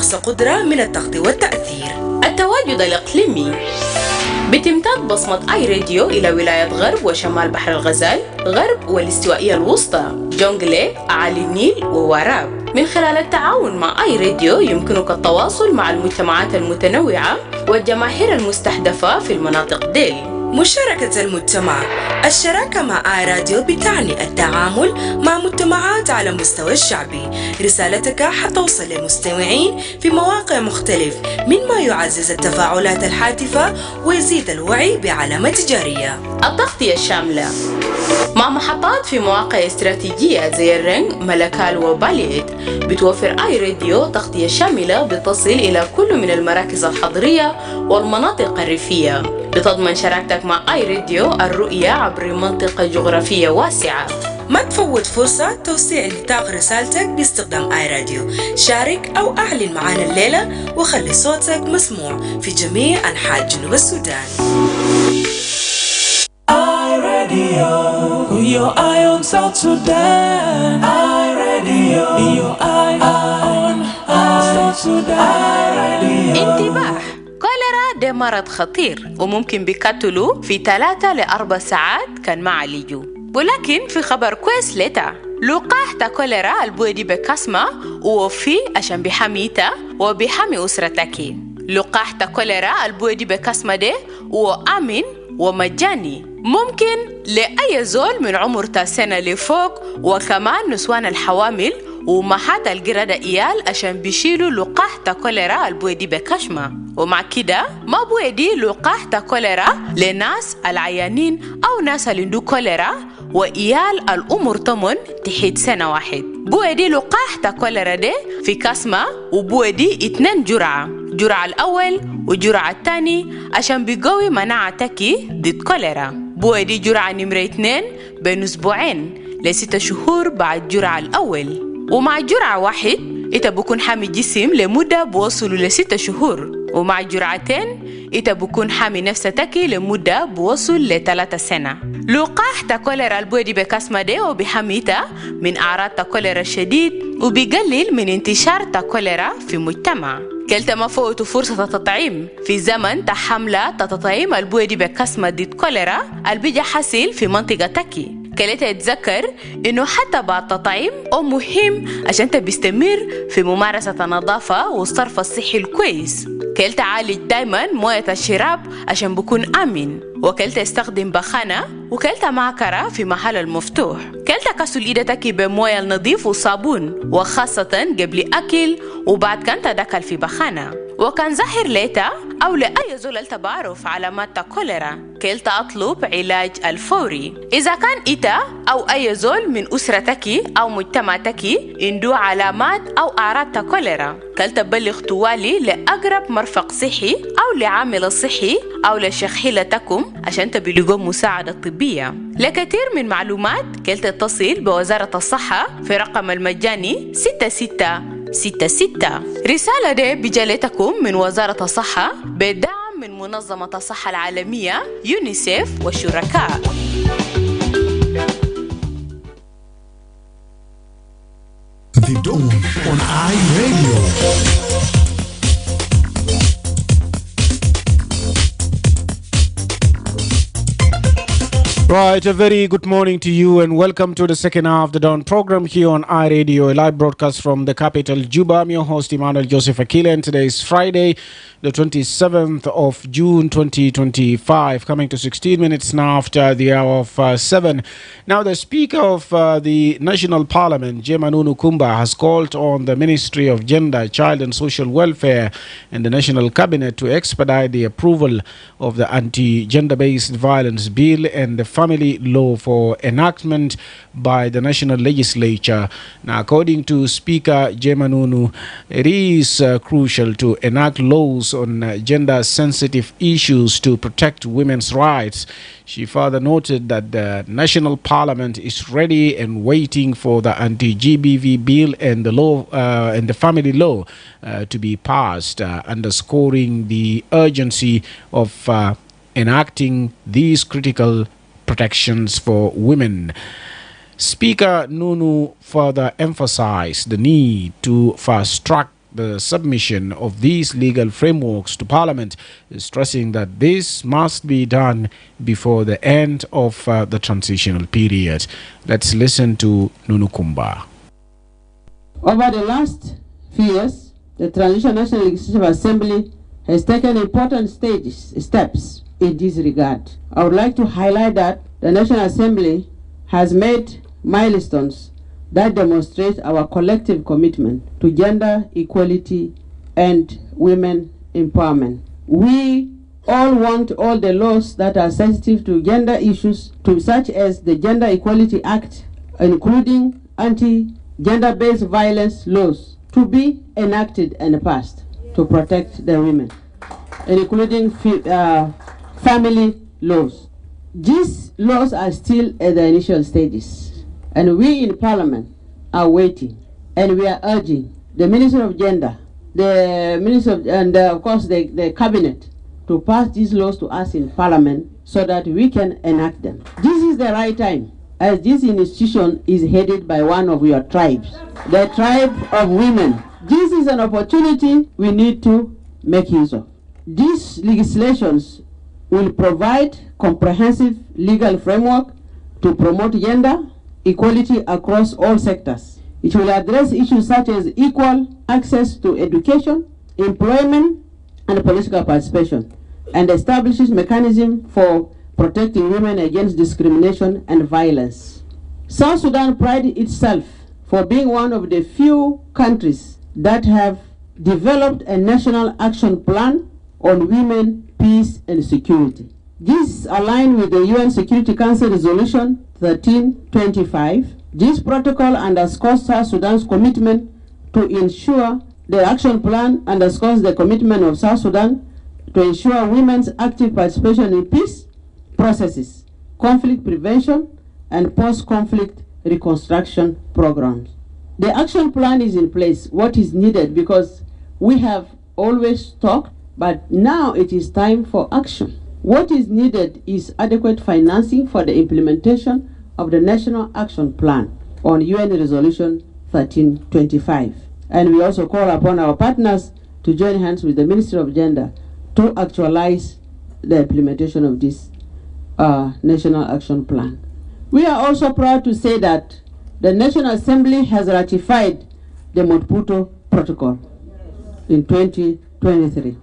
أقصى قدرة من التغطية والتأثير. التواجد الإقليمي: بتمتد بصمة آي راديو إلى ولاية غرب وشمال بحر الغزال، غرب والاستوائية الوسطى، جونغلي، أعالي النيل ووراب. من خلال التعاون مع آي راديو يمكنك التواصل مع المجتمعات المتنوعة والجماهير المستهدفة في المناطق ديل. مشاركة المجتمع: الشراكة مع آي راديو بتعني التعامل مع مجتمعات على مستوى الشعبي. رسالتك حتوصل للمستمعين في مواقع مختلف، مما يعزز التفاعلات الهاتفة ويزيد الوعي بعلامة تجارية. التغطية الشاملة مع محطات في مواقع استراتيجية زي الرنج، ملكال وباليت. بتوفر آي راديو تغطية شاملة بتصل إلى كل من المراكز الحضرية والمناطق الريفية. بتضمن شراكتك مع آي راديو الرؤية عبر منطقة جغرافية واسعة. ما تفوت فرصة توسيع نطاق رسالتك باستخدام آي راديو. شارك أو أعلن معنا الليلة وخلي صوتك مسموع في جميع أنحاء جنوب السودان. آي راديو your eye on South Sudan. آي راديو your eye on South Sudan. آي راديو. انتباه، كوليرا ده مرض خطير وممكن بيقتلوا في 3 ل 4 ساعات كان ما عالجوا. ولكن في خبر كويس لتا لقاح تا كوليرا البودي بكاسما وفي عشان بحميتا وبحمي أسرتك. لقاح تا كوليرا البودي بكاسما ده وآمن ومجاني، ممكن لأي زول من عمر سنة لفوق، وكمان نسوان الحوامل ومحات الجرادة إيال عشان بيشيلوا لقاح تا كوليرا البودي بكشمة. ومع كده ما بودي لقاح تا كوليرا لناس العيانين أو ناس اللي عندو كوليرا وإيال الأمر طمن تحت سنة واحد. بودي لقاح تا كوليرا دي في كاسمة وبودي 2 جرعة، جرعة الأول وجرعة الثاني عشان بيقوي مناعتك ضد كوليرا. بودي جرعة نمرة 2 بين أسبوعين ل6 شهور بعد جرعة الأول. ومع جرعة 1 انت بكون حامي جسم لمدة بوصل ل6 شهور، ومع جرعتين انت بكون حامي نفسك لمدة بوصل ل3 سنة. لقاح تا كوليرا البودي بكاسما دي وبحميتا من أعراض تا كوليرا الشديد وبيقلل من انتشار تا كوليرا في المجتمع. كلتا ما فوتوا فرصة التطعيم في زمن حملة تطعيم البودي بكاسما ضد كوليرا البيجا حاصل في منطقتك. كلتا يتذكر إنه حتى بعد التطعيم مهم عشان تبستمر في ممارسة النظافة والصرف الصحي الكويس. كلتا عالج دايما موية الشراب عشان بكون آمن، وكلتا يستخدم بخانة، وكلتا معكرة في محل المفتوح. كلتا كسل إيدتك بموية النظيف وصابون، وخاصة قبل أكل وبعد كان تدخل في بخانة. وكان ظاهر ليتا أو لأي زول بعرف علامات كوليرا كلتا أطلب علاج الفوري. إذا كان إتا أو أي زول من أسرتك أو مجتمعتك عنده علامات أو أعراض كوليرا كلتا بلغ توالي لأقرب مرفق صحي أو لعامل صحي أو لشخيلتكم عشان تبلغوا مساعدة طبية. لكثير من معلومات كلتا اتصل بوزارة الصحة في رقم المجاني 6666. رسالة دي بجالتكم من وزارة الصحة بدعم من منظمة الصحة العالمية يونيسيف والشركاء. The Dawn on I Radio. Right, a very good morning to you and welcome to the second half of the Dawn program here on iRadio, a live broadcast from the capital, Juba. I'm your host, Emmanuel Joseph Akile, and today is Friday, the 27th of June 2025, coming to 16 minutes now after the hour of 7. Now, the Speaker of the National Parliament, Emmanuel, has called on the Ministry of Gender, Child and Social Welfare and the National Cabinet to expedite the approval of the Anti-Gender-Based Violence Bill and the Family Law for enactment by the National Legislature. Now, according to Speaker Jemanunu, it is crucial to enact laws on gender-sensitive issues to protect women's rights. She further noted that the National Parliament is ready and waiting for the anti-GBV bill and the law and the family law to be passed, underscoring the urgency of enacting these critical protections for women. Speaker Nunu further emphasized the need to fast-track the submission of these legal frameworks to Parliament, stressing that this must be done before the end of the transitional period. Let's listen to Nunukumba. Over the last few years, the Transitional National Legislative Assembly has taken important steps in this regard. I would like to highlight that the National Assembly has made milestones that demonstrate our collective commitment to gender equality and women empowerment. We all want all the laws that are sensitive to gender issues, such as the Gender Equality Act, including anti-gender-based violence laws, to be enacted and passed to protect the women, including family laws. These laws are still at the initial stages, and we in Parliament are waiting, and we are urging the Minister of Gender, the Minister of, and of course the Cabinet to pass these laws to us in Parliament so that we can enact them. This is the right time, as this institution is headed by one of your tribes, the tribe of women. This is an opportunity we need to make use of. These legislations will provide comprehensive legal framework to promote gender equality across all sectors. It will address issues such as equal access to education, employment, and political participation, and establishes mechanisms for protecting women against discrimination and violence. South Sudan prides itself for being one of the few countries that have developed a national action plan on women, peace, and security. This aligns with the UN Security Council Resolution 1325. This protocol underscores South Sudan's commitment to ensure the action plan underscores the commitment of South Sudan to ensure women's active participation in peace processes, conflict prevention, and post-conflict reconstruction programs. The action plan is in place, what is needed, because we have always talked, but now it is time for action. What is needed is adequate financing for the implementation of the National Action Plan on UN Resolution 1325. And we also call upon our partners to join hands with the Ministry of Gender to actualize the implementation of this National Action Plan. We are also proud to say that the National Assembly has ratified the Maputo Protocol in 2023.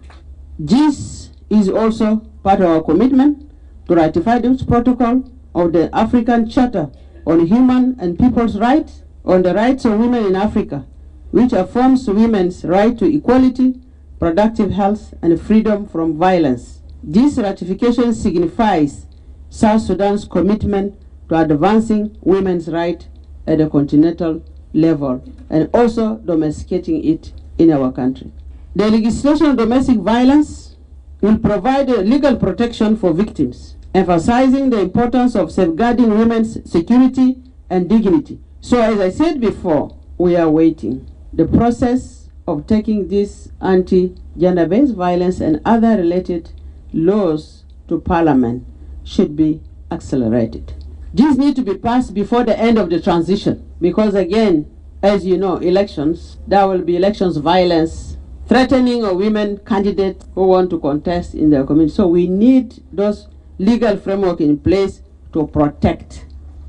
This is also part of our commitment to ratify this protocol of the African Charter on Human and People's Rights, on the rights of women in Africa, which affirms women's right to equality, productive health, and freedom from violence. This ratification signifies South Sudan's commitment to advancing women's rights at a continental level and also domesticating it in our country. The legislation on domestic violence will provide a legal protection for victims, emphasizing the importance of safeguarding women's security and dignity. So as I said before, we are waiting. The process of taking this anti-gender-based violence and other related laws to Parliament should be accelerated. These need to be passed before the end of the transition, because again, as you know, elections, there will be elections violence, threatening of women candidates who want to contest in their community. So we need those legal framework in place to protect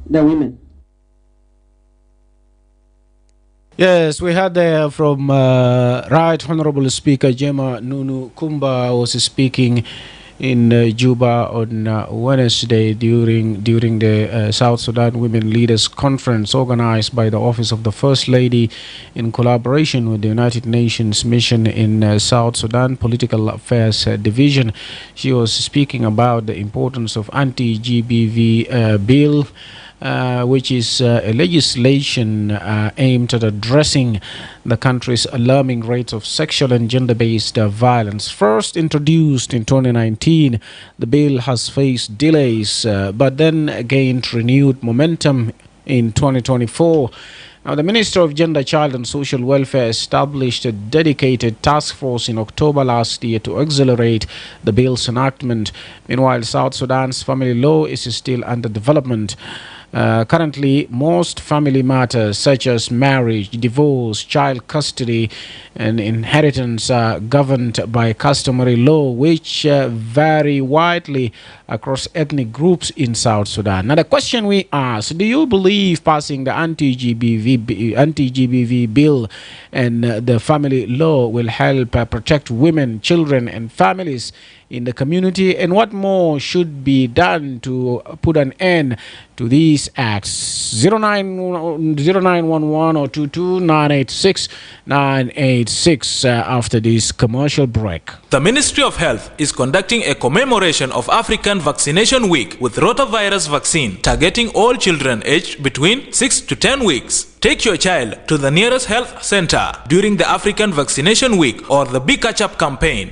the women. Yes, we had there from Right Honorable Speaker Jema Nunu Kumba was speaking in Juba on Wednesday during the South Sudan Women Leaders Conference organized by the Office of the First Lady in collaboration with the United Nations Mission in South Sudan Political Affairs Division. She was speaking about the importance of anti-GBV bill, which is a legislation aimed at addressing the country's alarming rates of sexual and gender-based violence. First introduced in 2019, the bill has faced delays, but then gained renewed momentum in 2024. Now, the Minister of Gender, Child and Social Welfare established a dedicated task force in October last year to accelerate the bill's enactment. Meanwhile, South Sudan's family law is still under development. Currently, most family matters such as marriage, divorce, child custody, and inheritance are governed by customary law, which vary widely across ethnic groups in South Sudan. Now, the question we ask: do you believe passing the anti-GBV bill and the family law will help protect women, children, and families in the community? And what more should be done to put an end to these acts? 0911 or 22 986 986 after this commercial break. The Ministry of Health is conducting a commemoration of African Vaccination Week with rotavirus vaccine targeting all children aged between 6 to 10 weeks. Take your child to the nearest health center during the African Vaccination Week or the Big Catch Up campaign.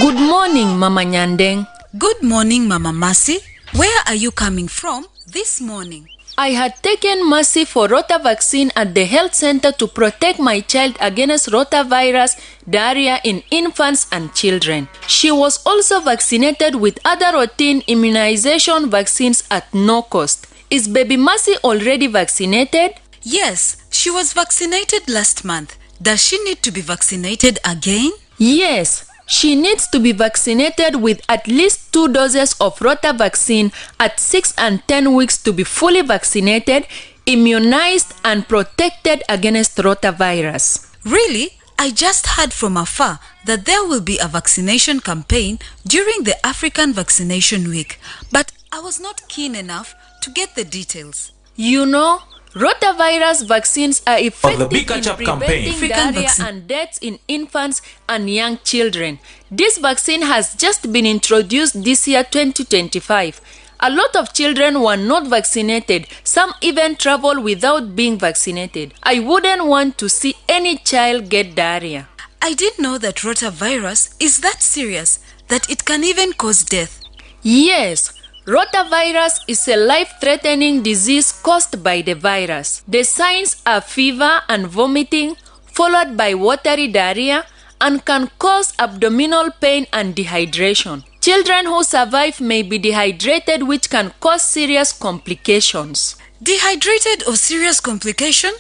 Good morning, Mama Nyandeng. Good morning, Mama Mercy. Where are you coming from this morning? I had taken Mercy for rota vaccine at the health center to protect my child against rotavirus diarrhea in infants and children. She was also vaccinated with other routine immunization vaccines at no cost. Is baby Mercy already vaccinated? Yes, she was vaccinated last month. Does she need to be vaccinated again? Yes. She needs to be vaccinated with at least 2 doses of rota vaccine at 6 and 10 weeks to be fully vaccinated, immunized, and protected against rotavirus. Really? I just heard from afar that there will be a vaccination campaign during the African Vaccination Week, but I was not keen enough to get the details. You know, rotavirus vaccines are effective in preventing diarrhea and deaths in infants and young children. This vaccine has just been introduced this year, 2025. A lot of children were not vaccinated. Some even travel without being vaccinated. I wouldn't want to see any child get diarrhea. I didn't know that rotavirus is that serious, that it can even cause death. Yes. Rotavirus is a life-threatening disease caused by the virus. The signs are fever and vomiting, followed by watery diarrhea, and can cause abdominal pain and dehydration. Children who survive may be dehydrated, which can cause serious complications. Dehydrated or serious complication?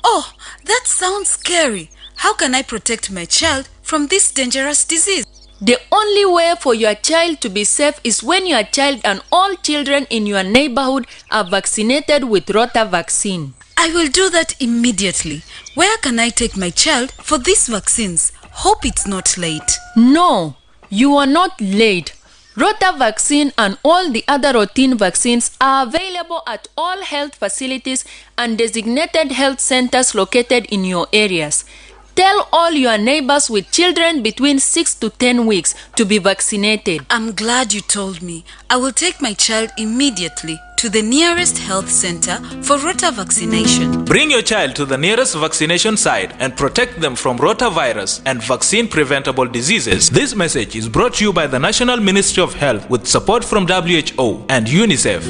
Oh, that sounds scary. How can I protect my child from this dangerous disease? The only way for your child to be safe is when your child and all children in your neighborhood are vaccinated with rota vaccine. I will do that immediately. Where can I take my child for these vaccines? Hope it's not late. No, you are not late. Rota vaccine and all the other routine vaccines are available at all health facilities and designated health centers located in your areas. Tell all your neighbors with children between 6 to 10 weeks to be vaccinated. I'm glad you told me. I will take my child immediately to the nearest health center for rota vaccination. Bring your child to the nearest vaccination site and protect them from rotavirus and vaccine-preventable diseases. This message is brought to you by the National Ministry of Health with support from WHO and UNICEF.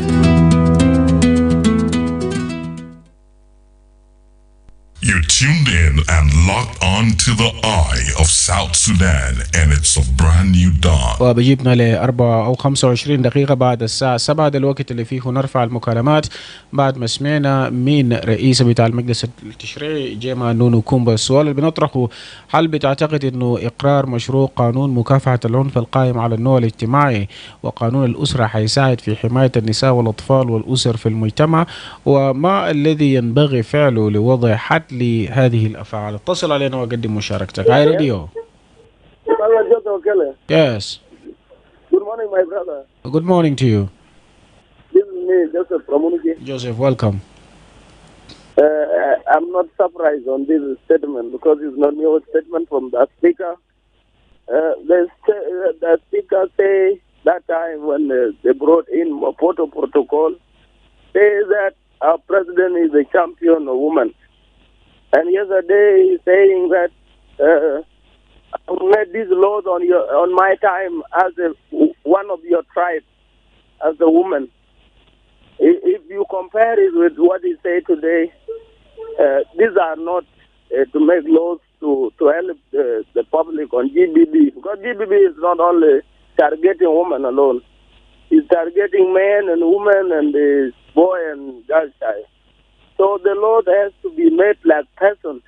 You're tuned in and locked on to the eye of South Sudan, and it's a brand new dawn. وبجيبنا ل 4 أو 25 دقيقة بعد الساعة 7 ده الوقت اللي فيه نرفع المكالمات بعد ما سمعنا من رئيس بتاع المجلس التشريعي جيما نونو كومبا. السؤال اللي بنطرحه: هل بتعتقد إنه إقرار مشروع قانون مكافحة العنف القائم على النوع الاجتماعي وقانون الأسرة حيساعد في حماية النساء والأطفال والأسر في المجتمع؟ وما الذي ينبغي فعله لوضع حد لهذه الأفعال؟ اتصل علينا وقدم مشاركتك. هاي راديو. Yes. Good morning, my brother. Good morning to you. This is me, Joseph from Unity. Joseph, welcome. I'm not surprised on this statement because it's not new statement from the speaker. The speaker say that time when they brought in Maputo Protocol, say that our president is a champion of women. And yesterday he's saying that I made these laws on my time as one of your tribe, as a woman. If you compare it with what he said today, these are not to make laws to help the public on GBB, because GBB is not only targeting women alone. is targeting men and women and the boy and girl child. So the law has to be made like person.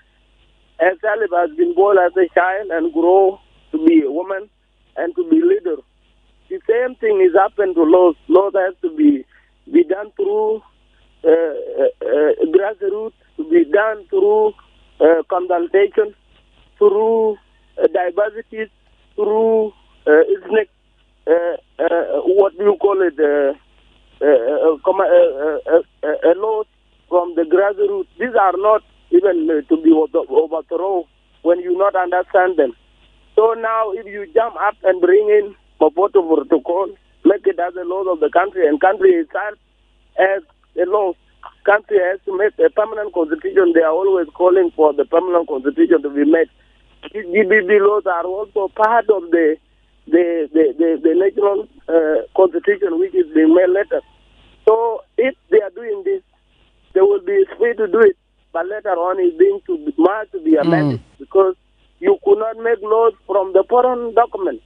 As Talib has been born as a child and grow to be a woman and to be leader. The same thing is happened to laws. Laws has to be done through grassroots, to be done through consultation, through diversity, through ethnic, what do you call it, laws from the grassroots. These are not even to be overthrown when you not understand them. So now if you jump up and bring in Maputo Protocol, make it as a law of the country, and country itself as a law, country has to make a permanent constitution. They are always calling for the permanent constitution to be made. These GBB laws are also part of the national constitution, which is being made later. So if they are doing this, they will be free to do it, but later on it's being must to be amended because you could not make laws from the foreign document.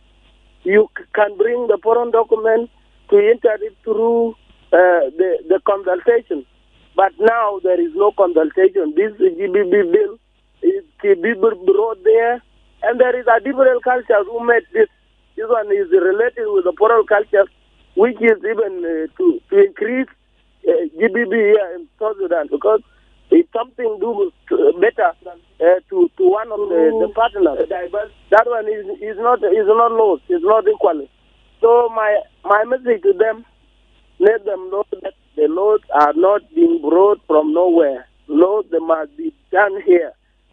You can bring the foreign document to enter it through the consultation. But now there is no consultation. This GBB bill is brought there, and there is a different culture who made this. This one is related with the foreign culture, which is even to increase GBB here in South Sudan, because it's something do better to one of the partners. That one is not lost. It's not equal. So my message to them, let them know that the laws are not being brought from nowhere. Laws, they must be done here.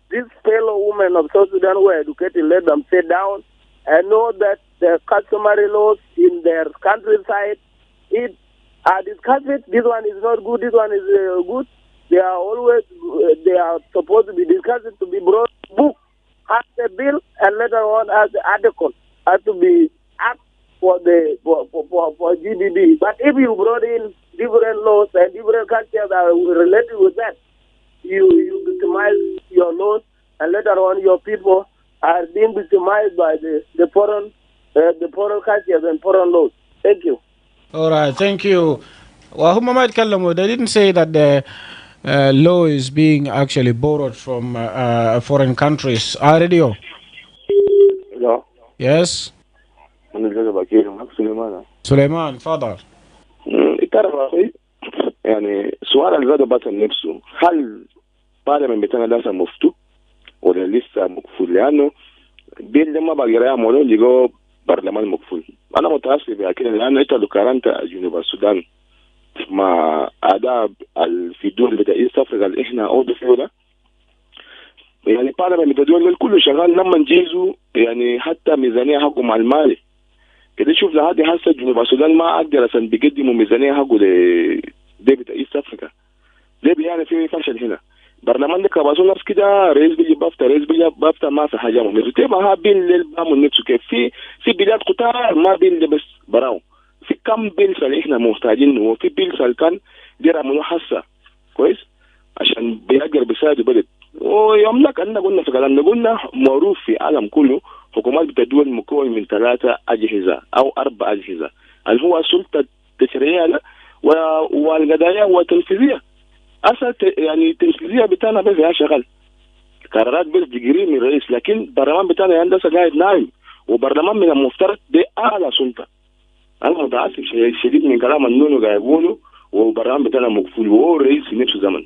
These fellow women of South Sudan who are educated, let them sit down and know that the customary laws in their countryside, it are discussed. This one is not good. This one is good. They are always they are supposed to be discussed, to be brought book as a bill, and later on as the article has to be act for GBB. But if you brought in different laws and different cultures that are related with that, you victimize your laws, and later on your people are being victimized by the foreign cultures and foreign laws. Thank you. All right, thank you. Wahuma might Kalamu, they didn't say that the law is being actually borrowed from foreign countries. Radio. Hello. Yes. Suleiman, father. يعني سؤال اللي زاد بطل نفسه، هل البرلمان بتاعنا لسه مفتوح ولا لسه مقفول؟ لانه بيل لما بقرا مولو لقوا برلمان مقفول. انا متاسف يا كده، لانه انت لو قارنت جنوب السودان مع آداب في الدول بتاع ايست افريقيا اللي احنا عضو فيه ده، يعني البرلمان بتاع الدول كله شغال لما نجيزوا، يعني حتى ميزانيه حقهم على المالي كده. شوف لهذه هسه جنوب السودان ما اقدر عشان بيقدموا ميزانيه حقه ده بتاع ايست افريقيا. ده يعني في فشل هنا. برلمان ده كباسو نفس كده، رئيس بيجي بافتا ما في حاجه مهمه. تبقى بين للبام نفسه كيف في بلاد قطار ما بين بس براو. في كم بيل اللي احنا محتاجين، وفي بيل كان دير منو حسه كويس عشان بيقدر بيساعد بلد. ويوم لك أننا قلنا في كلامنا، قلنا معروف في العالم كله حكومات بتدول مكون من 3 أجهزة أو 4 أجهزة، اللي هو السلطة التشريعية والقضائية والتنفيذية. أصلا يعني التنفيذية بتاعنا بس هي شغال قرارات بس تجري من الرئيس، لكن البرلمان بتاعنا هندسة قاعد نايم، وبرلمان من المفترض ده أعلى سلطة. أنا متعصب شديد من كلام النونو قاعد يقوله، وبرلمان بتاعنا مقفول وهو الرئيس في نفسه زمن.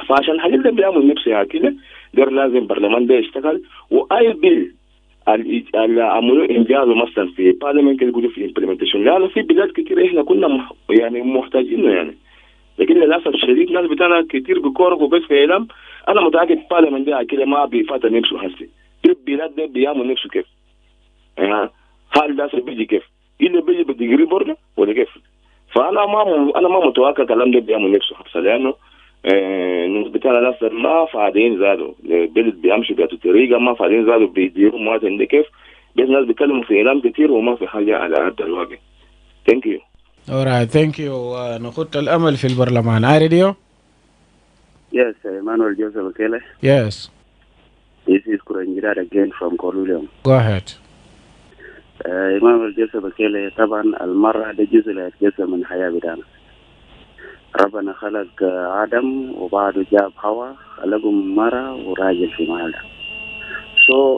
فعشان الحاجات ده بيعمل نفسه يا كده، ده لازم برلمان ده يشتغل، واي بيل اللي عملوه انجازه مثلا في بارلمان كده يقولوا في امبلمنتيشن، لانه في بلاد كتير احنا كنا يعني محتاجينه يعني، لكن للاسف الشديد الناس بتاعنا كتير بيكوركوا بس في اعلام. انا متاكد بارلمان ده كده ما بيفات نفسه هسه، في بلاد ده بيعمل نفسه كيف؟ هل ده بيجي كيف؟ اللي بيجي بديجري برضه ولا كيف؟ فانا ما متوقع الكلام ده بيعمل نفسه هسه، لانه الناس بتاعنا لسه ما فاعلين زادوا، البلد بيمشي بطريقه ما فاعلين زادوا، بيديروا مواطن ده كيف؟ بس الناس بيتكلموا في اعلام كتير وما في حاجه على ارض الواقع. ثانك يو. Alright, thank you. نخط الامل في البرلمان. Radio. Yes, Emmanuel Joseph Akile. Yes. This is Kurangirat again from Kolulium. Go ahead. إمانويل جوزيف أكيلي. طبعا المرأة ده جزء لا يتجزأ من الحياة بتاعنا. ربنا خلق آدم وبعده جاب حواء، خلقهم مرأة وراجل في محلها.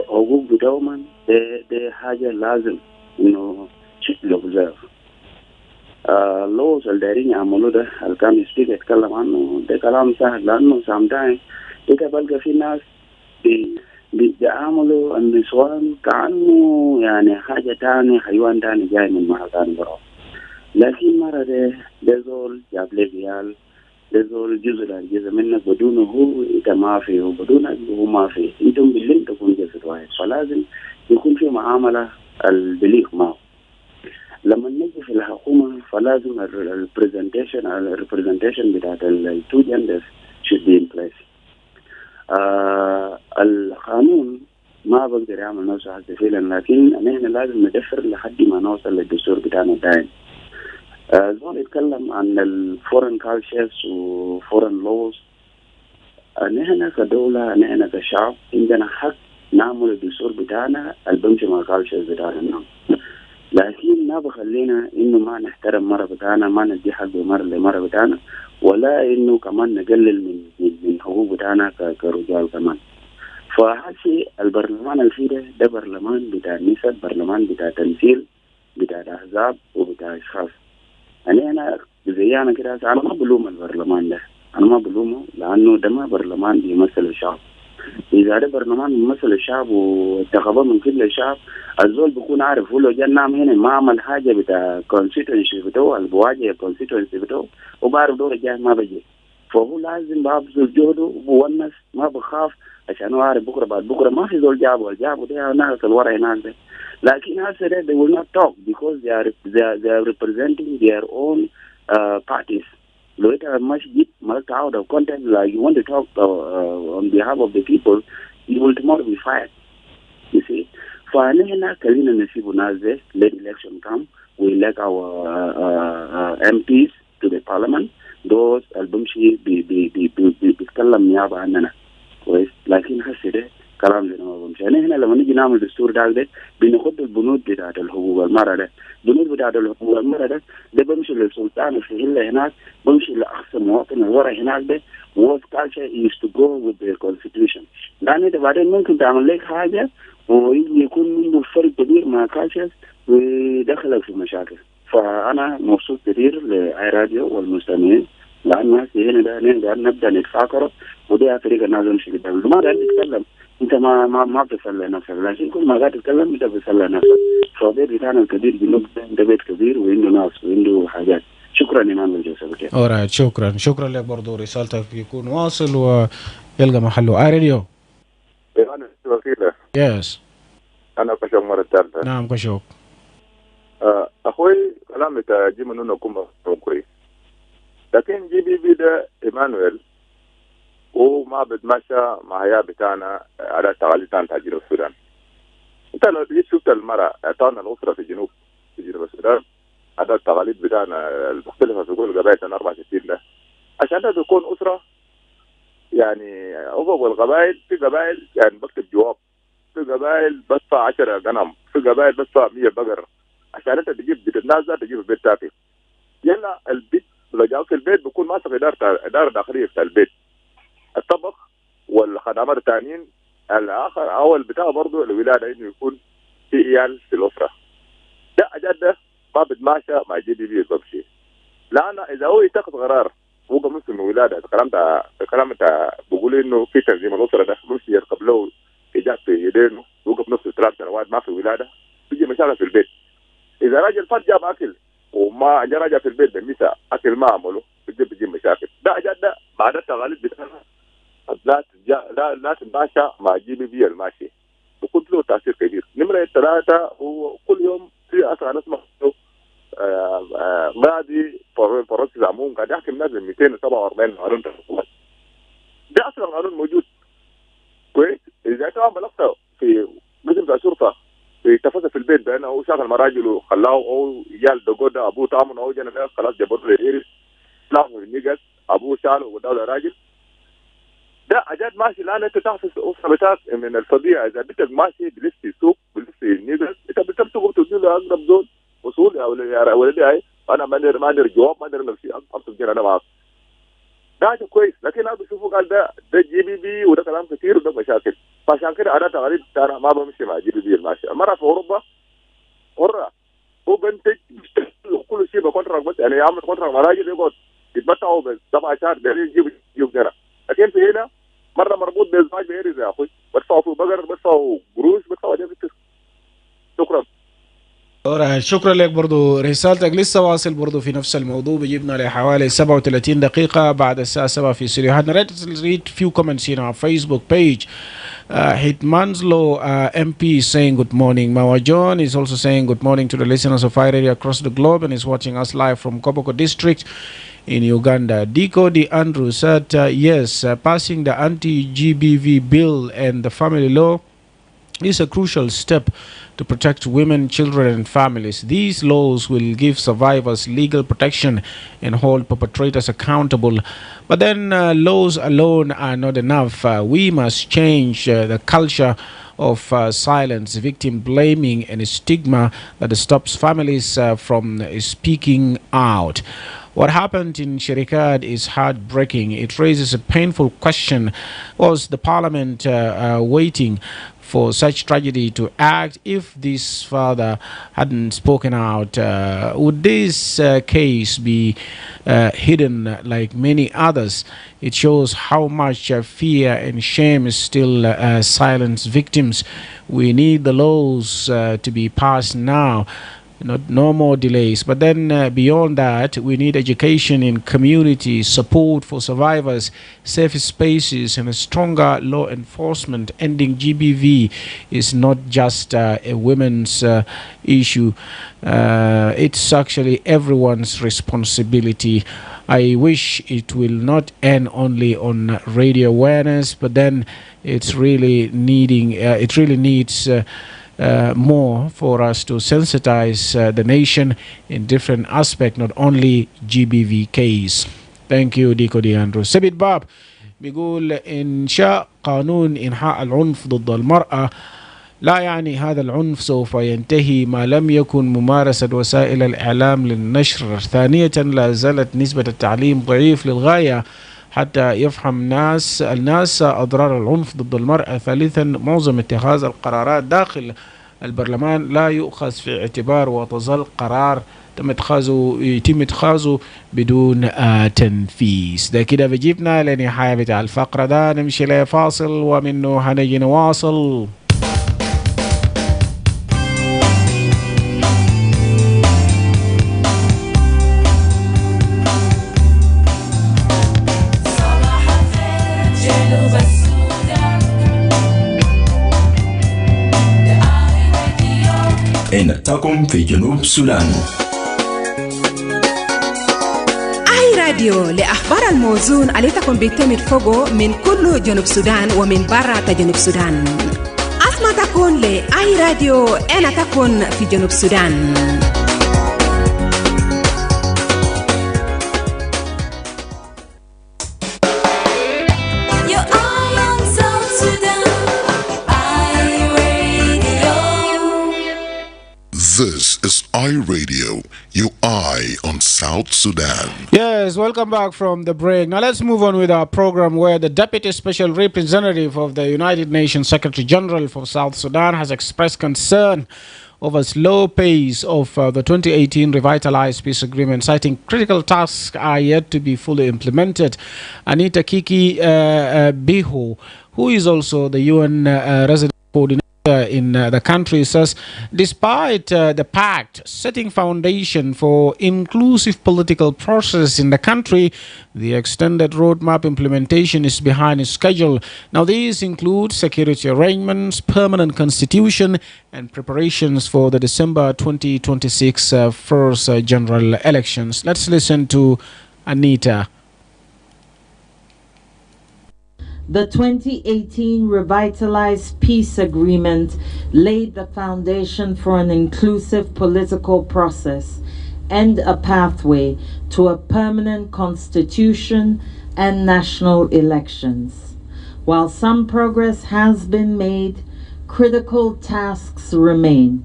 حقوق دوما ده حاجة لازم إنه شكله بزاف. اللوز اللي دايرين يعملوا ده اللي كان يسبيك يتكلم عنه ده كلام سهل، لأنه سامتايم انت بلقى في ناس بيعاملوا النسوان كأنه يعني حاجة تاني، حيوان تاني جاي من محل تاني برا. لكن مرة ده زول جاب لي عيال، ده زول جزء منك، بدونه هو انت ما في، وبدونك هو ما في، انتم بالليل تكون جسد واحد، فلازم يكون في معاملة البليغ معه. لما نجي في الحكومة فلازم الريبريزنتيشن بتاعت التو جندرز should be in place. القانون ما بقدر يعمل نفسه حتى فعلا، لكن نحن لازم ندفر لحد ما نوصل للدستور بتاعنا دايم. زول يتكلم عن الفورن كالتشرز وفورن لوز. نحن كدولة، نحن كشعب عندنا حق نعمل الدستور بتاعنا البمشي مع الكالتشرز بتاعنا، لكن ما بخلينا انه ما نحترم مرة بتاعنا، ما ندي حق مرة بتاعنا، ولا انه كمان نقلل من حقوق بتاعنا كرجال كمان. فهالشيء البرلمان الفيدة ده برلمان بتاع نسب، برلمان بتاع تمثيل، بتاع احزاب وبتاع اشخاص. يعني انا زي انا كده انا ما بلوم البرلمان ده، انا ما بلومه لانه ده ما برلمان بيمثل الشعب. إذا ده برلمان بيمثل الشعب وانتخبه من كل الشعب، الزول بيكون عارف هو لو جا نام هنا ما عمل حاجة بتاع كونستيتوينسي بتاعه، البواجه الكونستيتوينسي بتاعه، وبعرف دور الجاي ما بجي، فهو لازم بابذل جهده وبونس، ما بخاف عشان هو عارف بكرة بعد بكرة ما في زول جابه ده ناس الورا هناك ده. لكن هسه ده they will not talk because they are representing their own parties. لو انت مش جيت مالك out of content like you want to talk on behalf of the people, you will tomorrow be fired. You see. فنحن خلينا نسيب الناس ده. Let election come, we elect our MPs to the parliament. those البمشي بيتكلم نيابة عننا كويس. لكن هسه ده كلام زي ما بمشي. يعني هنا لما نيجي نعمل دستور ده بناخد البنود بتاعت الحقوق المرأة ده، البنود بتاعت الحقوق المرأة ده بمشي للسلطان في الهلة هناك، بمشي لأقصى مواطن ورا هناك ده. what culture is to go with the constitution. لأن انت بعدين ممكن تعمل لك حاجة ويكون عنده فرق كبير مع cultures ويدخلك في مشاكل. فأنا مبسوط كثير لآي راديو والمستمعين، لأن هنا ده نبدأ نتفاكر، وده طريقة الناس نمشي قدام. ما قاعد تتكلم انت ما بتسلى نفسك، لكن كل ما قاعد تتكلم انت بتسلى نفسك. فالبيت بتاعنا الكبير جنوب ده بيت كبير وعنده ناس وعنده حاجات. شكرا إمانويل جوزيف. alright شكرا لك برضو، رسالتك يكون واصل ويلقى محله. راديو أنا وكيلة. يس أنا كشوك مرة ثالثة. نعم كشوك. أخوي كلام بتاع جي منو كم كويس، لكن جي بي ده إيمانويل وما بتمشى مع حياة بتاعنا على التقاليد بتاع جنوب السودان. أنت لو جيت شفت المرأة اعطانا الأسرة في جنوب السودان، هذا التقاليد بتاعنا المختلفة في كل قبائل 64 ده، عشان ده تكون أسرة يعني أفق القبائل. في قبائل يعني بكتب جواب، في قبائل بدفع 10 غنم، في قبائل بدفع 100 بقر عشان انت تجيب بيت الناس ده، تجيب البيت تاكل. يلا البيت لو جاوك البيت بيكون ماسك إدارة داخلية بتاع البيت، الطبخ والخدمات الثانيين. الآخر أول بتاعه برضه الولادة إنه يكون في عيال في الأسرة. ده أجد ده ما بتماشى مع جي دي بي بمشي، لأن إذا هو يتخذ قرار هو مسلم الولادة، الكلام ده بقول إنه في تنظيم الأسرة ده بمشي يركب له إيجاب في يدينه ويوقف نفسه 3 سنوات ما في ولادة، تيجي مشاكل في البيت. إذا راجل فات جاب أكل وما جا راجع في البيت بمسا أكل ما عمله بتجيب مشاكل. ده أجد ده بعد التقاليد بتاعنا لا تتماشى مع جي بي بي الماشي، بكون له تأثير كبير. نمرة 3 وكل يوم في أسرع نسمع غادي فرنسي زعمون قاعد يحكي الناس 247 قانون تحكمات. ده أصلا قانون موجود كويس. إذا كان بلغته في قسم الشرطة في تفاصيل في البيت بأنه هو شغل مراجل وخلاه أو يال دقودة أبوه طامن أو جنة خلاص جابوه لإيرس لا في النيجس أبوه شاله ودوله راجل، ده أجاد ماشي. الآن أنت تحفظ الأسرة بتاعك من الفضيعة. إذا بنتك ماشي بلسي سوق بلسي نيجس، أنت بتبتغل تدير له اقرب زول وصول يا ولدي هاي انا ما ادري جواب ما ادري نفسي امسك جنة انا معاك ده كويس. لكن انا بشوفه قال ده جي بي بي وده كلام كثير وده مشاكل. فعشان كده انا تغريد انا ما بمشي مع جي بي بي الماشي. مره في اوروبا حره هو بنتج كل شيء بكونتراكت بس يعني يعمل كونتراكت مراجل يقعد يتمتعوا بس 7 شهر ده يجيب جنة. لكن في هنا مره مربوط بالزواج بيرز يا اخوي بدفعوا في بقر بدفعوا قروش بدفعوا ده كتير. شكرا. شكرا لك. برضو رسالتك لسه واصل برضو في نفس الموضوع. بيجيبنا لحوالي 37 دقيقة بعد الساعة 7 في استديوهاتنا. Let's read few comments in our Facebook page. Hitmanslow MP is saying good morning. Mawa John is also saying good morning to the listeners of iRadio across the globe and is watching us live from Koboko district in Uganda. Diko Di Andrew said yes, passing the anti-GBV bill and the family law is a crucial step to protect women, children, and families. These laws will give survivors legal protection and hold perpetrators accountable. But then laws alone are not enough. We must change the culture of silence, victim blaming, and stigma that stops families from speaking out. What happened in Shirikad is heartbreaking. It raises a painful question. Was the parliament waiting for such tragedy to act? If this father hadn't spoken out, would this case be hidden like many others? It shows how much fear and shame still silence victims. We need the laws to be passed now. No more delays. But then beyond that, we need education in community, support for survivors, safe spaces, and a stronger law enforcement. Ending GBV is not just a women's issue. It's actually everyone's responsibility. I wish it will not end only on radio awareness, but then it's really needing. It really needs. More for us to sensitize the nation in different aspects, not only GBV case. Thank you ديكو دي أندرو. سبيت باب بيقول إنشاء قانون إنحاء العنف ضد المرأة لا يعني هذا العنف سوف ينتهي ما لم يكن ممارسة وسائل الإعلام للنشر. ثانية لا زالت نسبة التعليم ضعيف للغاية حتى يفهم الناس أضرار العنف ضد المرأة. ثالثا معظم اتخاذ القرارات داخل البرلمان لا يؤخذ في اعتبار وتظل قرار يتم اتخاذه بدون تنفيذ. ده كده بجيبنا لنهاية بتاع الفقرة ده. نمشي لفاصل ومنه هنجي نواصل. نتاكم في جنوب السودان. أي راديو لأخبار الموزون عليكم بيتمت فوقه من كل جنوب السودان ومن برا جنوب السودان. أسمع تكون لأي راديو أنا تكون في جنوب السودان. This is iRadio, your eye on South Sudan. Yes, welcome back from the break. Now let's move on with our program where the Deputy Special Representative of the United Nations Secretary General for South Sudan has expressed concern over slow pace of the 2018 revitalized peace agreement, citing critical tasks are yet to be fully implemented. Anita Kiki Biho, who is also the UN resident coordinator in the country, says despite the pact setting foundation for inclusive political process in the country, the extended roadmap implementation is behind schedule. Now these include security arrangements, permanent constitution, and preparations for the December 2026 first general elections. Let's listen to Anita. The 2018 Revitalized Peace Agreement laid the foundation for an inclusive political process and a pathway to a permanent constitution and national elections. While some progress has been made, critical tasks remain.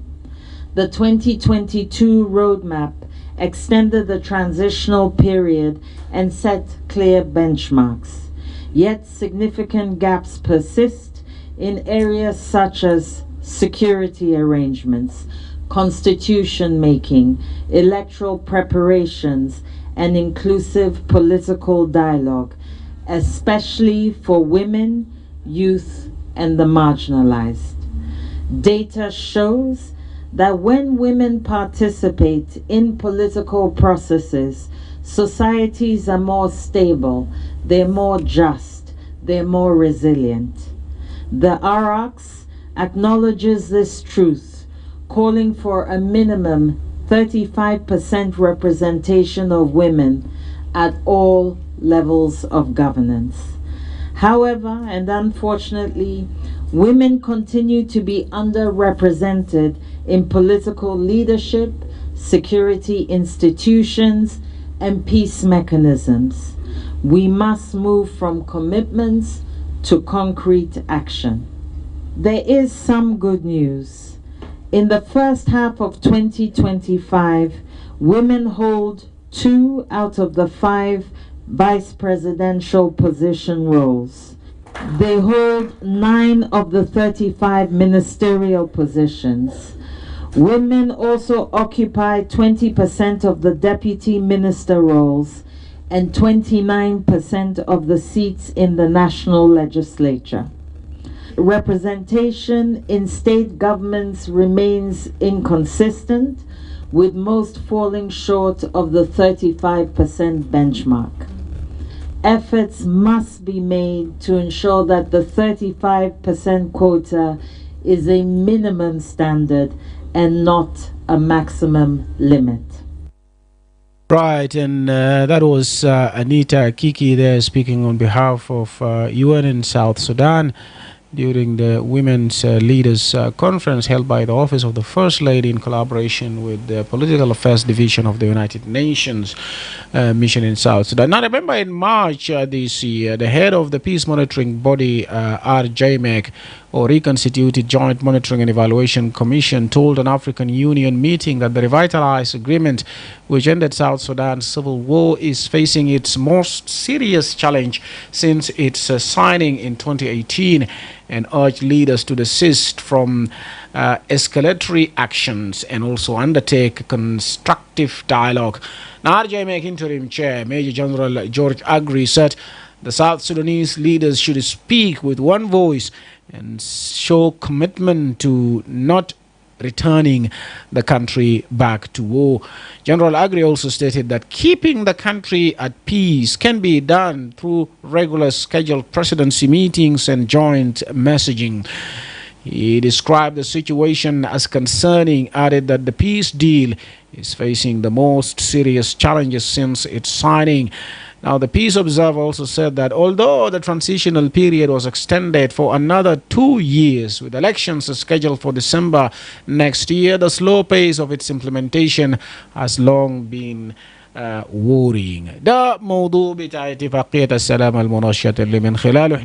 The 2022 roadmap extended the transitional period and set clear benchmarks. Yet significant gaps persist in areas such as security arrangements, constitution making, electoral preparations, and inclusive political dialogue, especially for women, youth, and the marginalized. Data shows that when women participate in political processes, societies are more stable, they're more just, they're more resilient. The ROX acknowledges this truth, calling for a minimum 35% representation of women at all levels of governance. However, and unfortunately, women continue to be underrepresented in political leadership, security institutions, and peace mechanisms. We must move from commitments to concrete action. There is some good news. In the first half of 2025, women hold 2 out of the 5 vice presidential position roles. They hold 9 of the 35 ministerial positions. Women also occupy 20% of the deputy minister roles and 29% of the seats in the national legislature. Representation in state governments remains inconsistent, with most falling short of the 35% benchmark. Efforts must be made to ensure that the 35% quota is a minimum standard and not a maximum limit. Right, and that was Anita Kiki there speaking on behalf of UN in South Sudan during the Women's Leaders Conference held by the Office of the First Lady in collaboration with the Political Affairs Division of the United Nations Mission in South Sudan. Now, remember in March this year, the head of the peace monitoring body, RJMEC, or Reconstituted Joint Monitoring and Evaluation Commission, told an African Union meeting that the revitalized agreement which ended South Sudan's civil war is facing its most serious challenge since its signing in 2018, and urged leaders to desist from escalatory actions and also undertake constructive dialogue. Now, RJMEC interim chair Major General George Agri said the South Sudanese leaders should speak with one voice and show commitment to not returning the country back to war. General Agri also stated that keeping the country at peace can be done through regular scheduled presidency meetings and joint messaging. He described the situation as concerning, added that the peace deal is facing the most serious challenges since its signing. Now, the Peace Observer also said that although the transitional period was extended for another 2 years, with elections scheduled for December next year, the slow pace of its implementation has long been worrying. ده موضوع بتاع اتفاقية السلام المنشط اللي من خلاله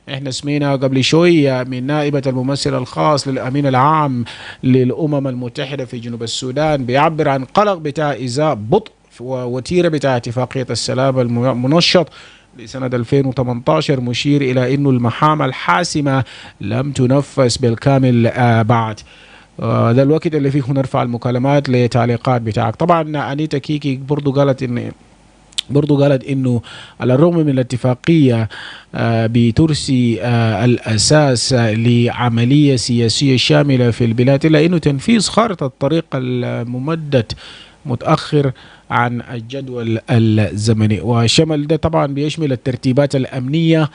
احنا سمينا قبل شوية من نائبة الممثل الخاص للأمين العام للأمم المتحدة في جنوب السودان بيعبر عن قلق بتاع إزاء بطء ووتيرة بتاع اتفاقية السلام المنشط لسنة 2018، مشير إلى أنه المهام الحاسمة لم تنفذ بالكامل بعد. ده الوقت اللي فيه نرفع المكالمات لتعليقات بتاعك. طبعا أنيتا كيكي برضو قالت انه على الرغم من الاتفاقية بترسي الأساس لعملية سياسية شاملة في البلاد، إلا انه تنفيذ خارطة الطريق الممدد متأخر عن الجدول الزمني، وشمل ده طبعا بيشمل الترتيبات الأمنية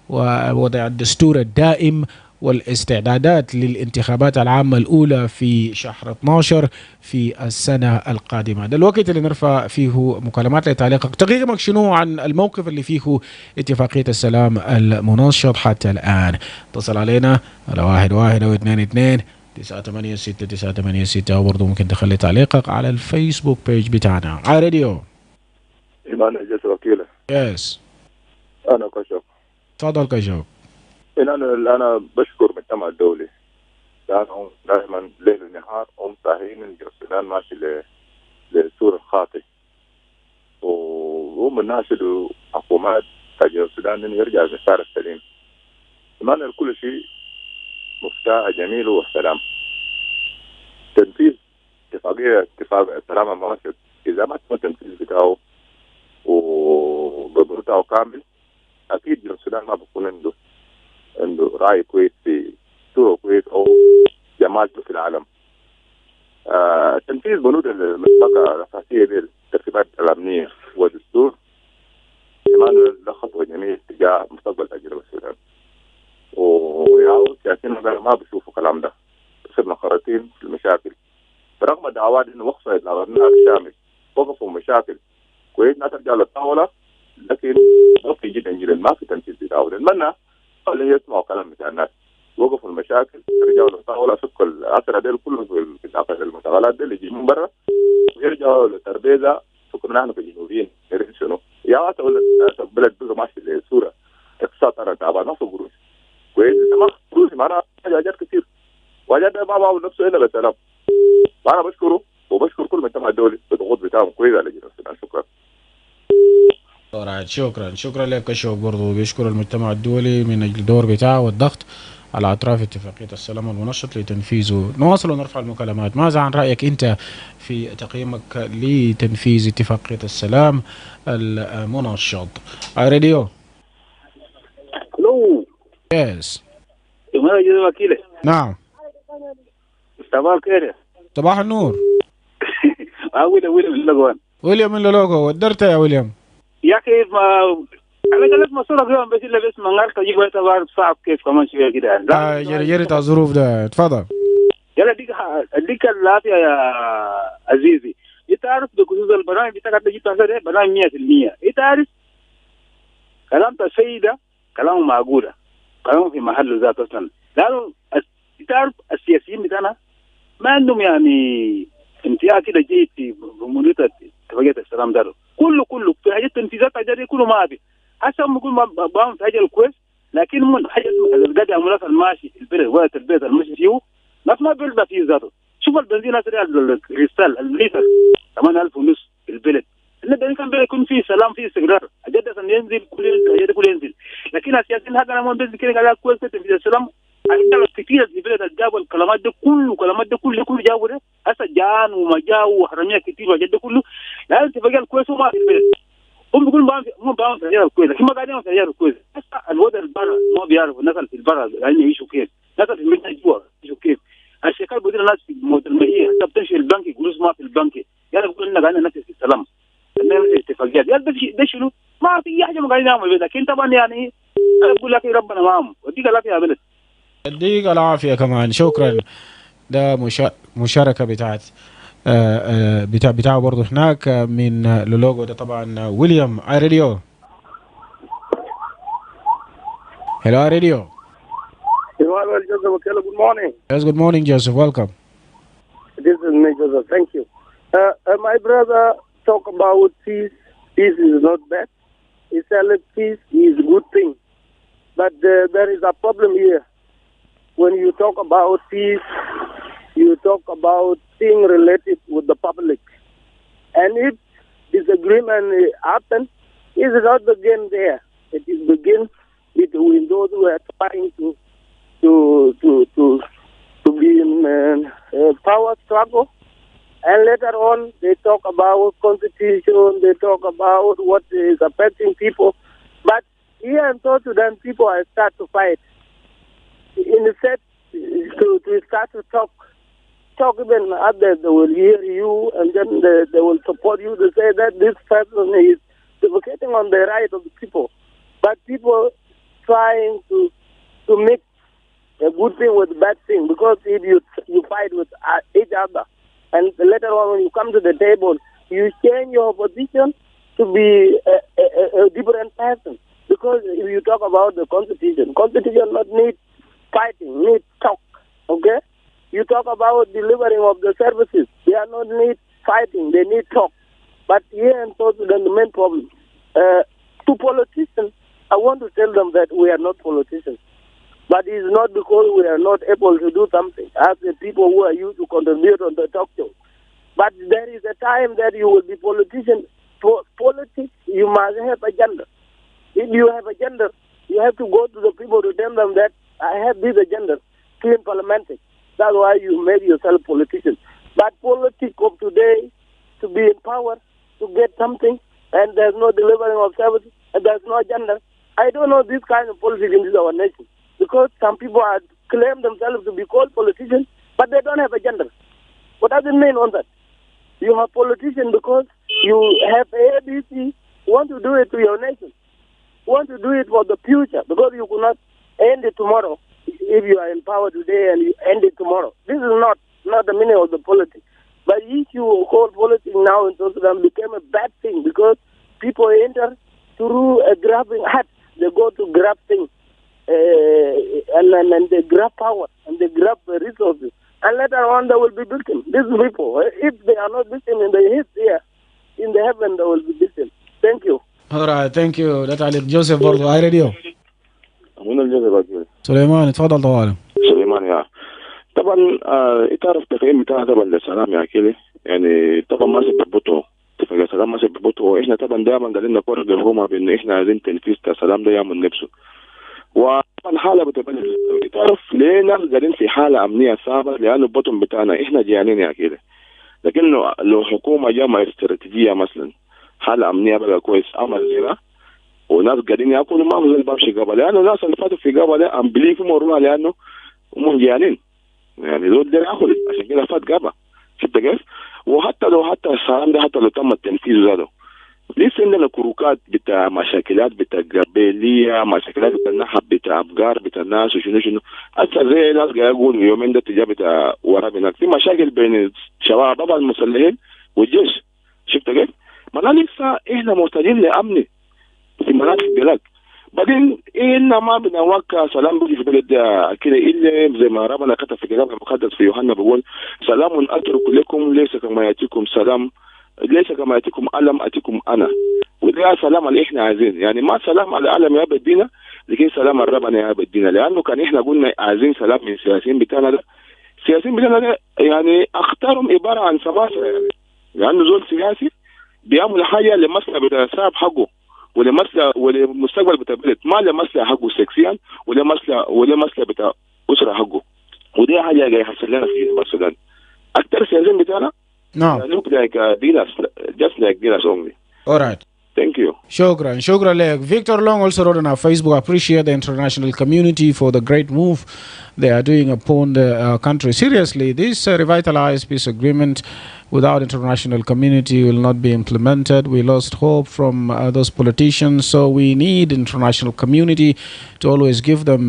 ووضع الدستور الدائم والاستعدادات للانتخابات العامة الأولى في شهر 12 في السنة القادمة. ده الوقت اللي نرفع فيه مكالمات لتعليقك. تقييمك شنو عن الموقف اللي فيه اتفاقية السلام المنشط حتى الآن؟ اتصل علينا على 11 أو 22 986 986، وبرضه ممكن تخلي تعليقك على الفيسبوك بيج بتاعنا على راديو إيمانويل جسر أكيلة. يس أنا كشف. تفضل كشف. أنا بشكر المجتمع الدولي السودان هم دائما ليل ونهار هم ساهرين إن السودان ماشي للسور الخاطئ، وهم الناس اللي حكومات تجي السودان إنه يرجع للمسار السليم. أتمنى كل شيء مفتاح جميل والسلام. تنفيذ اتفاق السلام المناسب إذا ما تم التنفيذ بتاعه وببرتاعه كامل، أكيد السودان ما بيكون عنده رأي كويس في صورة كويس أو جمالته في العالم. تنفيذ بنود المطلقة الأساسية للترتيبات الأمنية والدستور إيمانويل ده خطوة جميلة تجاه مستقبل تجربة السودان، ويعود سياسيين ما بيشوفوا الكلام ده، صرنا خرطين في المشاكل برغم الدعوات إنه وقف الأغناء الشامل وقفوا مشاكل كويس لا ترجع للطاولة، لكن ضغط جدا ما في تنفيذ بتاعه. نتمنى اللي يسمعوا كلام بتاع الناس وقفوا المشاكل يرجعوا للطاولة، فكوا العشرة ديل كله في داخل المشغلات دي اللي يجي من برا ويرجعوا للتربيزة. فكرنا نحن في جنوبيين نريد شنو يا واسع ولا بلد بقى ماشي لصورة اقتصاد أنا تعبان نفسه قروش كويس ما قروش معنا حاجات كثير وحاجات ما بعمل نفسه إلا بالسلام. وأنا بشكره وبشكر كل المجتمع الدولي بالضغوط بتاعهم كويس على جنوب السودان. شكرا. شكرا لك كشوك برضو بيشكر المجتمع الدولي من أجل الدور بتاعه والضغط على أطراف اتفاقية السلام المنشط لتنفيذه. نواصل ونرفع المكالمات. ماذا عن رأيك أنت في تقييمك لتنفيذ اتفاقية السلام المنشط؟ راديو. الو. يس. يا أكيله. نعم. صباح الخير. صباح النور. ويليام من لولوغو ودرت يا ويليام. يا كيف ما أنا قلت مصورة اليوم بس إلا بس منغار تجيب ويتبار صعب كيف كمان شوية كده. جريت الظروف ده تفضل. يلا ديك العافية يا عزيزي. يتعرف بخصوص البرامج بتاعك تجيب تنسى برامج 100%. يتعرف كلام السيدة كلام معقولة كلام في محله ذات أصلا. لأنه يتعرف السياسيين بتاعنا ما عندهم يعني انتهاء كده جيد في منطقة اتفاقية السلام ده. كله في حاجات تنفيذات حاجات كله ما في. حسب ما يقول ما بعمل في حاجة الكويس لكن من حاجة القاعد يعملها في الماشي في البلد ولا البيت الماشي فيه ما بيرضى فيه ذاته. شوف البنزين هذا الكريستال الليتر 8,000 ونص في البلد. البنزين كان بيكون يكون فيه سلام فيه استقرار. حاجات ينزل كل ينزل. لكن السياسيين هذا لما بنزل كده قال كويس تنفيذ السلام. عندنا كثير في البلد الجاب الكلمات ده كله جابوا ده هسه جان ومجا وحراميه كثير وحاجات ده كله. لازم تفقد الكويس وما في البلد. هم بيقولوا ما بعمل سيارة الكويس لكن ما قاعدين سيارة الكويس. هسه الوضع البرا ما بيعرفوا الناس في البرا يعني يعيشوا كيف، الناس في المدينة جوا يعيشوا كيف. الشركات بدل الناس في موت المائية حتى بتمشي البنك يقولوا ما في البنك يلا بيقولوا لنا قاعدين نفس السلام نعمل اتفاقيات يلا ده شنو ما في حاجة ما قاعدين نعمل لكن طبعا يعني أنا بقول لك ربنا معهم وديك العافية يا بلد. يديك العافية كمان. شكرا. ده مشاركة بتاعت بتاعه برضه هناك من لولوغو ده طبعا. ويليام راديو. Hello radio. Emmanuel, Joseph, Akile, good morning. Yes, good morning, Joseph. Welcome. This is me, Joseph. Thank you. My brother talk about peace. Peace is not bad. He said peace is a good thing. But there is a problem here. When you talk about peace, you talk about things related with the public. And if disagreement happens, it is not begin there. It is begin between those who are trying to be in power struggle. And later on, they talk about constitution, they talk about what is affecting people. But here in South Sudan, people are start to fight. Instead, to start to talk even others, they will hear you and then they will support you to say that this person is advocating on the right of the people. But people trying to mix a good thing with a bad thing, because if you fight with each other and later on when you come to the table, you change your position to be a different person. Because if you talk about the constitution not need fighting, need talk, okay? You talk about delivering of the services, they are not need fighting, they need talk. But here in South Sudan, the main problem, to politicians, I want to tell them that we are not politicians. But it's not because we are not able to do something. As the people who are used to contribute on the talk show. But there is a time that you will be politician. For politics, you must have a agenda. If you have a agenda, you have to go to the people to tell them that I have this agenda to implement it. That's why you made yourself politician. But politics of today, to be in power, to get something, and there's no delivering of services, and there's no agenda. I don't know this kind of politics in our nation. Because some people claim themselves to be called politicians, but they don't have agenda. What does it mean on that? You are politician because you have ABC, want to do it to your nation, want to do it for the future, because you could not end it tomorrow if you are in power today and you end it tomorrow. This is not the meaning of the politics. But if you call politics now in South Sudan became a bad thing because people enter through a grabbing hat. They go to grab things and they grab power and they grab resources. And later on, they will be victims. These people, if they are not victims in the hit here, in the heaven, they will be victims. Thank you. All right, thank you. That's Ali Joseph برضو هاي راديو. أمون الجزء باقي. سليمان تفضل طوال. سليمان يا. طبعا تعرف تقييم بتاع طبعا للسلام يا أكيلي يعني طبعا ما سببته اتفاق سلام ما سببته إحنا طبعا دائما قاعدين نقول الحكومة بإن إحنا عايزين تنفيذ السلام ده يعمل نفسه. وطبعا حالة بتبلد تعرف ليه ناس قاعدين في حالة أمنية صعبة لأنه البطن بتاعنا إحنا جيانين يا كده لكن لو حكومة جامعة استراتيجية مثلا حالة أمنية بقى كويس أمر زينا وناس قاعدين يأكلوا ما هو زي الباب شي قبل لأنه الناس اللي فاتوا في قبل أمبليك مرنا لأنه هم جيانين يعني دول دير يأكل عشان كده فات قبل شفت كيف وحتى لو السلام ده حتى لو تم التنفيذ ذاته لسه عندنا كروكات بتاع مشاكلات بتاع قبلية مشاكلات بتاع نحب بتاع أفكار بتاع الناس وشنو حتى زي ناس قاعد يقولوا يومين ده تجاه بتاع ورا هناك في مشاكل بين الشباب طبعا المسلحين والجيش شفت كيف؟ ما لسه احنا محتاجين لأمن في مناطق البلاد بعدين إحنا ما بنوقع سلام بيجي في بلد كده إلا زي ما ربنا كتب في كتاب المقدس في يوحنا بيقول سلام أترك لكم ليس كما يأتيكم سلام ليس كما يأتيكم ألم أتيكم أنا وده سلام اللي إحنا عايزين يعني ما سلام على العالم يا بدينا لكن سلام الربنا يا بدينا لأنه كان إحنا قلنا عايزين سلام من السياسيين بتاعنا ده السياسيين بتاعنا ده يعني أختارهم عبارة عن سماسرة يعني لأنه زول سياسي بيعمل حاجة لمصلحة بتاع الشعب حقه ولمصلحة ولمستقبل بتاع البلد ما لمصلحة حقه سكسيا ولمصلحة بتاع أسرة حقه ودي حاجة جاي يحصل لنا في جنوب السودان أكثر السياسيين بتاعنا look like dealers, just like dealers only. All right. Thank you. Shukran Lek. Victor Long also wrote on our Facebook, appreciate the international community for the great move they are doing upon the country. Seriously, this revitalized peace agreement without international community will not be implemented. We lost hope from those politicians, so we need international community to always give them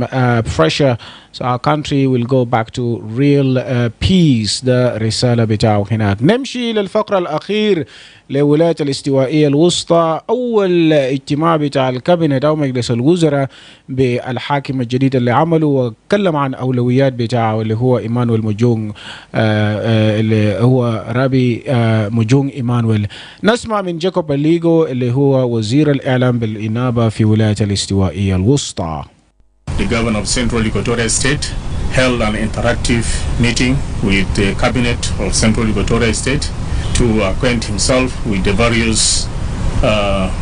pressure so our country will go back to real peace. ده رسالة بتاعه هناك. نمشي للفقرة الأخير لولاية الاستوائية الوسطى. أول اجتماع بتاع الكابينت أو مجلس الوزراء بالحاكم الجديد اللي عمله واتكلم عن أولويات بتاعه اللي هو إيمانويل مجونغ اللي هو رابي مجونغ إيمانويل. نسمع من جاكوب الليغو اللي هو وزير الإعلام بالإنابة في ولاية الاستوائية الوسطى. The governor of Central Equatoria State held an interactive meeting with the cabinet of Central Equatoria State to acquaint himself with the various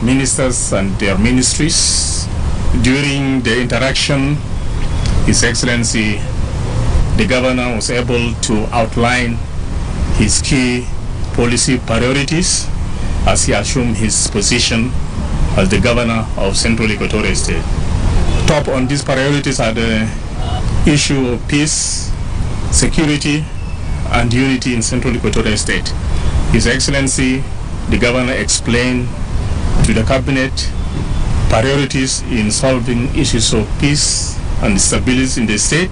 ministers and their ministries. During the interaction, His Excellency, the governor was able to outline his key policy priorities as he assumed his position as the governor of Central Equatoria State. Top on these priorities are the issue of peace, security, and unity in Central Equatoria State. His Excellency, the governor, explained to the cabinet priorities in solving issues of peace and stability in the state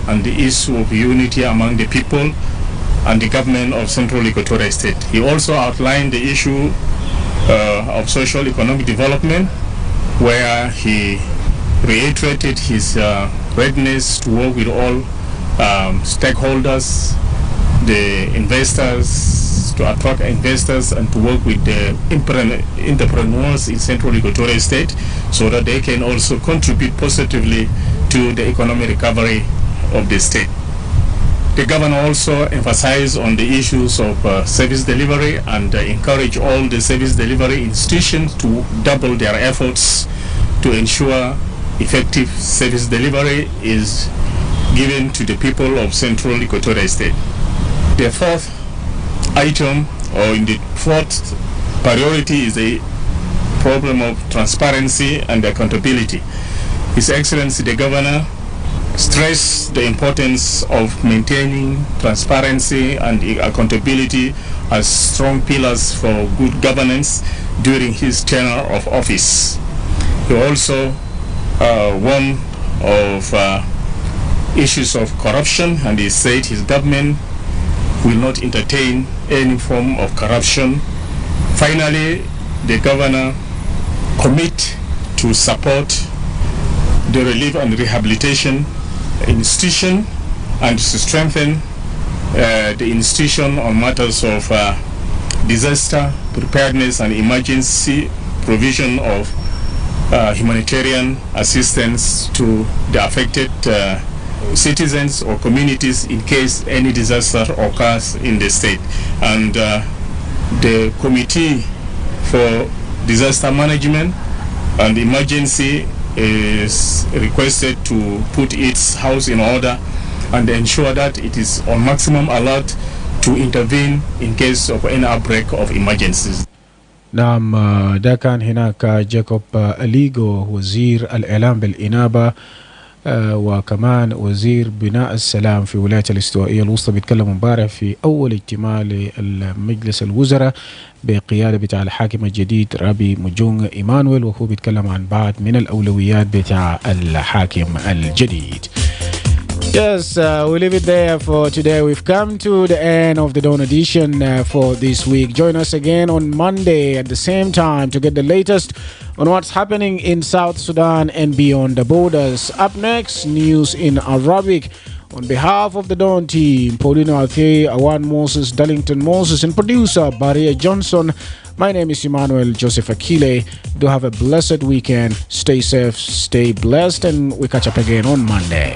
and the issue of unity among the people and the government of Central Equatoria State. He also outlined the issue of social economic development, where he reiterated his readiness to work with all stakeholders, the investors, to attract investors and to work with the entrepreneurs in Central Equatorial State so that they can also contribute positively to the economic recovery of the state. The governor also emphasized on the issues of service delivery and encourage all the service delivery institutions to double their efforts to ensure effective service delivery is given to the people of Central Equatorial State. The fourth item, or in the fourth priority, is the problem of transparency and accountability. His Excellency the Governor stressed the importance of maintaining transparency and accountability as strong pillars for good governance during his tenure of office. He also warned of issues of corruption, and he said his government will not entertain any form of corruption. Finally, the governor commit to support the relief and rehabilitation institution and to strengthen the institution on matters of disaster preparedness and emergency provision of humanitarian assistance to the affected citizens or communities in case any disaster occurs in the state. And the Committee for Disaster Management and Emergency is requested to put its house in order and ensure that it is on maximum alert to intervene in case of any outbreak of emergencies. نعم ده كان هناك جاكوب أليغو وزير الإعلام بالإنابة وكمان وزير بناء السلام في ولاية الاستوائية الوسطى بيتكلم امبارح في أول اجتماع للمجلس الوزراء بقيادة بتاع الحاكم الجديد رابي مجونغ إيمانويل وهو بيتكلم عن بعض من الأولويات بتاع الحاكم الجديد. Yes, we leave it there for today. We've come to the end of the Dawn edition for this week. Join us again on Monday at the same time to get the latest on what's happening in South Sudan and beyond the borders. Up next, news in Arabic. On behalf of the Dawn team, Paulino Ate, Awan Moses, Darlington Moses, and producer Baria Johnson, my name is Emmanuel Joseph Akile. Do have a blessed weekend. Stay safe, stay blessed, and we catch up again on Monday.